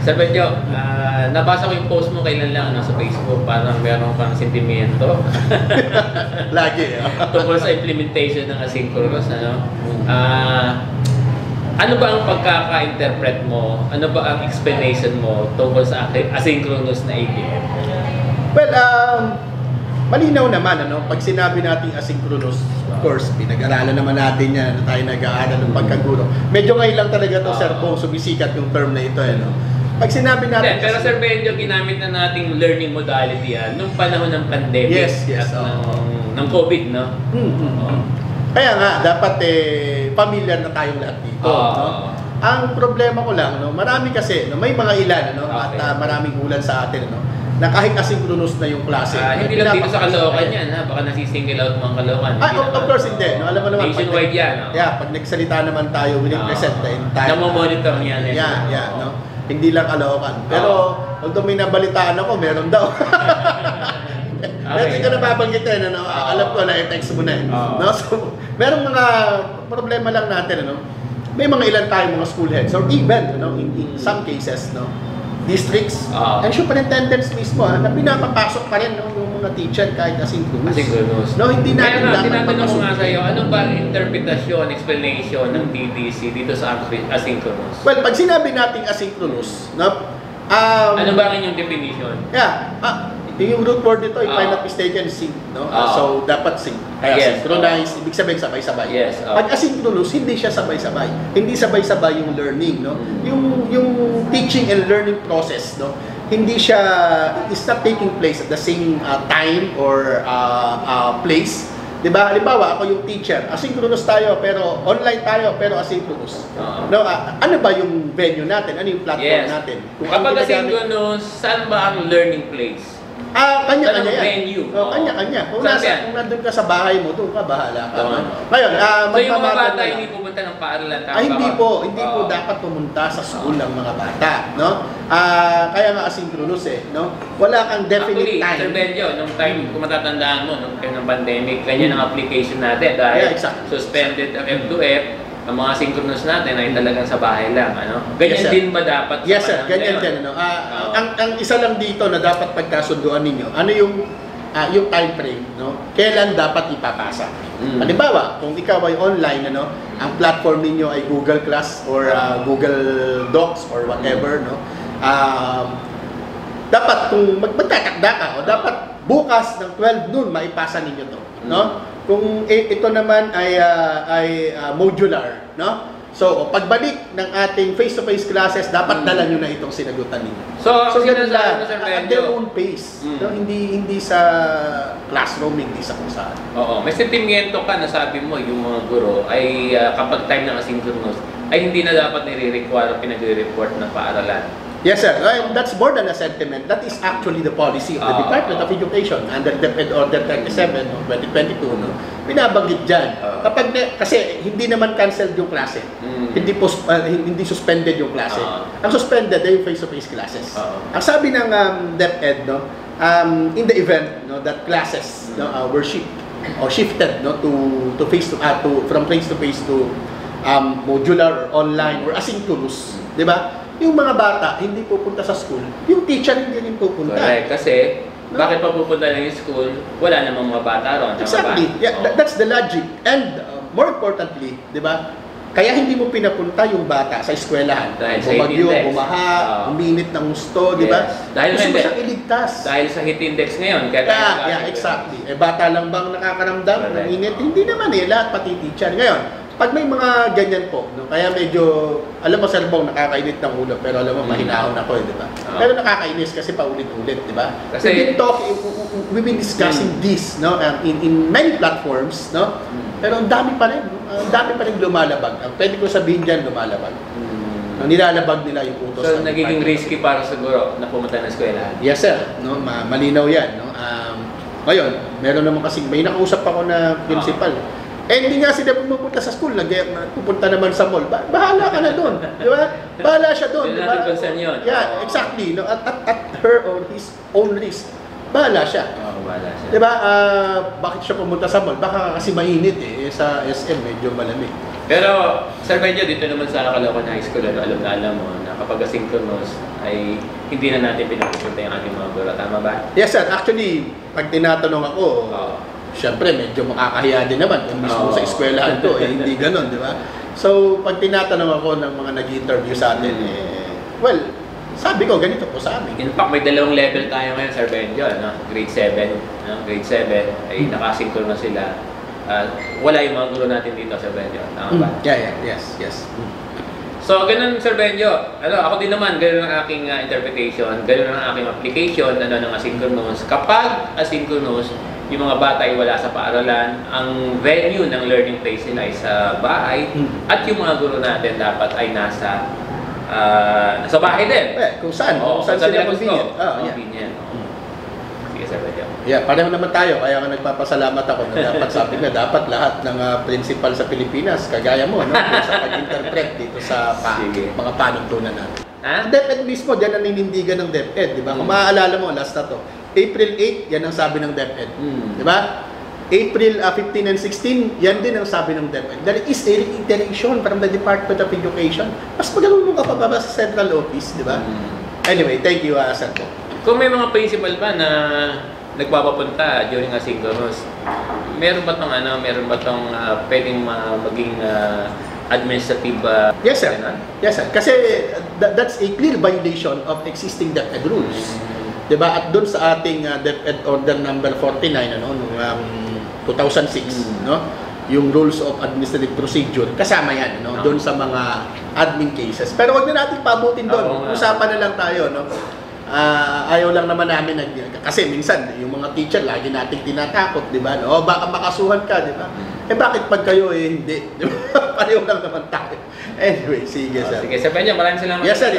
Sa Benjo, nabasa ko yung post mo kailan lang sa Facebook, parang meron kang sentimiento. Lagi. Tungkol sa implementation ng asynchronous, ano? Ano ba ang pagkaka-interpret mo? Ano ba ang explanation mo tungkol sa asynchronous na ATM? Well, malinaw naman, ano? Pag sinabi nating asynchronous, of course, pinag-aralan naman natin yan, tayo nag-aaral ng pagkaguro. Medyo ngayon lang talaga to, Sir Pong, sumisikat yung term na ito, no? Pag sinabi natin... Pero Sir Benjo, ginamit na nating learning modality yan nung panahon ng pandemic at ng COVID, no? Kaya nga, dapat familiar na tayong lahat dito, no? Ang problema ko lang, no, marami kasi, no, may mga ilan, no, at maraming ulan sa atin, no, na kahit asynchronous na yung klase. Hindi lang dito sa Caloocan yan, ha? Baka nasisingle out mga Caloocan. Of course hindi. No? Alam mo naman, nationwide yan. Yeah, pag nagsalita naman tayo, present the entire... Namomonitor niya. Yeah, no? Hindi lang Caloocan. Pero, although may nabalitaan ako, meron daw. Pero hindi ko nababanggitin, ano? Alam ko na, i-text mo na. No? So, merong mga problema lang natin, ano? May mga ilan tayong mga school heads, or even, in some cases, no? Districts, and superintendents mismo, na pinapapasok pa rin, no, yung mga teacher kahit asynchronous. No, hindi natin dapat tinatanong ko nga sa'yo, ano ba interpretasyon, explanation ng DDC dito sa asynchronous? Well, pag sinabi nating asynchronous, no, ano ba ang inyong definition? Yeah, yung root word nito, if I'm not mistaken, sync, no? So, dapat sync. Kaya synchronize, ibig sabihin sabay-sabay. Yes. Pag asynchronous, hindi siya sabay-sabay. Hindi sabay-sabay yung learning, no? Yung teaching and learning process, no? Hindi siya, it's not taking place at the same time or place. Diba? Halimbawa, ako yung teacher, asynchronous tayo, pero online tayo, pero asynchronous. No, ano ba yung venue natin? Ano yung platform natin? Kapag asynchronous, saan ba ang learning place? Kanya-kanya yan. Venue. Kanya-kanya. Kung nandun ka sa bahay mo, doon ka, bahala ka. Ngayon, so yung mga bata hindi pupunta ng paaralan? Hindi po dapat pumunta sa school ng mga bata, no? Kaya nga asynchronous no? Wala kang definite time. Sir Benjo, nung time, kung matatandaan mo, nung time ng pandemic, ganyan ang application natin dahil suspended ang F2F, ang mga synchronous natin ay talagang sa bahay lang, ano? Ganyan din ba dapat? Yes, sir. Ganyan din, ano? Ang isa lang dito na dapat pagkasunduan ninyo, ano yung time frame, no? Kailan dapat ipapasa? Halimbawa, kung ikaw ay online, ano, ang platform ninyo ay Google Class or Google Docs or whatever, no? Dapat kung magtatakda ka, o dapat bukas ng 12 noon maipasa ninyo to, no? Kung ito naman ay modular, no? So, pagbalik ng ating face-to-face classes, dapat dala nyo na itong sinagutan ninyo. So ganun lang, at their own pace, no? Hindi sa classroom, hindi sa kung saan. Oo, may sentimiento ka na sabi mo, yung mga guro ay kapag time ng asynchronous, ay hindi na dapat nire-require o pinag-report ng paaralan. Yes, sir. That's more than a sentiment. That is actually the policy of the Department of Education under DepEd Order 37 of 2022. No? Binabanggit dyan. Kasi hindi naman canceled yung klase. Hindi suspended yung klase. Ang suspended ay yung face-to-face classes. Ang sabi ng DepEd, no, in the event, no, that classes were shifted, no, to face to from face-to-face to modular or online or asynchronous, di ba? Yung mga bata hindi pupunta sa school, yung teacher hindi rin pupunta. Correct. Kasi, bakit pa pupunta lang yung school? Wala namang mga bata ron. Exactly. Yeah, that's the logic. And more importantly, di ba, kaya hindi mo pinapunta yung bata sa eskwelahan. Dahil sa bagyo, heat index. Bumaha, uminit ng gusto, di ba? Dahil gusto mo siyang iligtas. Dahil sa heat index ngayon. Exactly. Bata lang bang nakakaramdam ng init? Hindi naman lahat pati teacher. Ngayon, pag may mga ganyan po, no, kaya medyo, alam mo, Sir Bong, nakakainit ng ulo, pero alam mo, mahinahon ako, di ba? Pero nakakainis kasi paulit-ulit, di ba? Kasi we've been discussing this, no, in many platforms, no? Pero ang dami pa rin, ang dami pa rin lumalabag. Ang pwede ko sabihin dyan, lumalabag. Nilalabag nila yung utos. So, nagiging risky para siguro na pumunta ng eskwelahan? Yes, sir. No, malinaw yan, no? Ngayon, meron naman kasi, may nakausap ako na principal. Hindi nga sila pumupunta sa school, pupunta naman sa mall. Bahala ka na doon, di ba? Bahala siya doon, di ba? Yeah, exactly. No? At her or his own risk, bahala siya. Bahala siya. Di ba? Bakit siya pumunta sa mall? Baka kasi mainit sa SM, medyo malamig. Pero, Sir Benjo, dito naman sa Caloocan High School, alam na alam mo na kapag asynchronous ay hindi na natin pinapupunta yung ating mga guro. Tama ba? Yes, sir. Actually, pag tinatanong ako, syempre medyo makakahiya din naman kung mismo sa eskwelahan ko, hindi ganun, di ba? So, pag tinatanong ako ng mga nag-interview sa atin, well, sabi ko, ganito po sa amin. In fact, may dalawang level tayo ngayon, Sir Benjo. No? Grade 7. No? Grade 7 ay nakasynchronous sila. Wala yung mga guro natin dito, Sir Benjo. Tama ba? Yes. So, ganun, Sir Benjo. Ako din naman, ganun ang aking interpretation, ganun ang aking application ng asynchronous. Kapag asynchronous, yung mga bata ay wala sa paaralan, ang venue ng learning place nila ay sa bahay, at yung mga guro natin dapat ay nasa bahay din. Kung saan sila convenient. Convenient. Sige, Sir Benjo. Yeah, pareho naman tayo. Kaya nga nagpapasalamat ako na dapat sabi na dapat lahat ng principal sa Pilipinas, kagaya mo, no? Sa pag-interpret dito sa mga panuntunan natin. DepEd mismo, dyan ang ninindigan ng DepEd, di ba? Kung maaalala mo, last na to, April 8, yan ang sabi ng DepEd. Di ba? April 15 and 16, yan din ang sabi ng DepEd. There is a reiteration from the Department of Education. Mas magaling mo ka pa ba sa central office, di ba? Anyway, thank you, Sir po. Kung may mga principal ba na nagpapapunta during asynchronous, meron ba tong pwedeng maging administrative? Yes, sir. Yes, sir. Kasi that's a clear violation of existing DepEd rules. Diba? At doon sa ating DepEd Order number 49 noong 2006, no? Yung rules of administrative procedure, kasama yan, no? Doon sa mga admin cases. Pero wag na natin pabutin doon. Usapan na lang tayo, no? Ayaw lang naman namin kasi minsan yung mga teacher lagi nating tinatakot, di ba? No? Baka makasuhan ka, di ba? Bakit pag kayo hindi? Di ba? Pareho lang naman tayo. Anyway, sige sir. Sige, Sir Benjo, maraming salamat. Yes sir.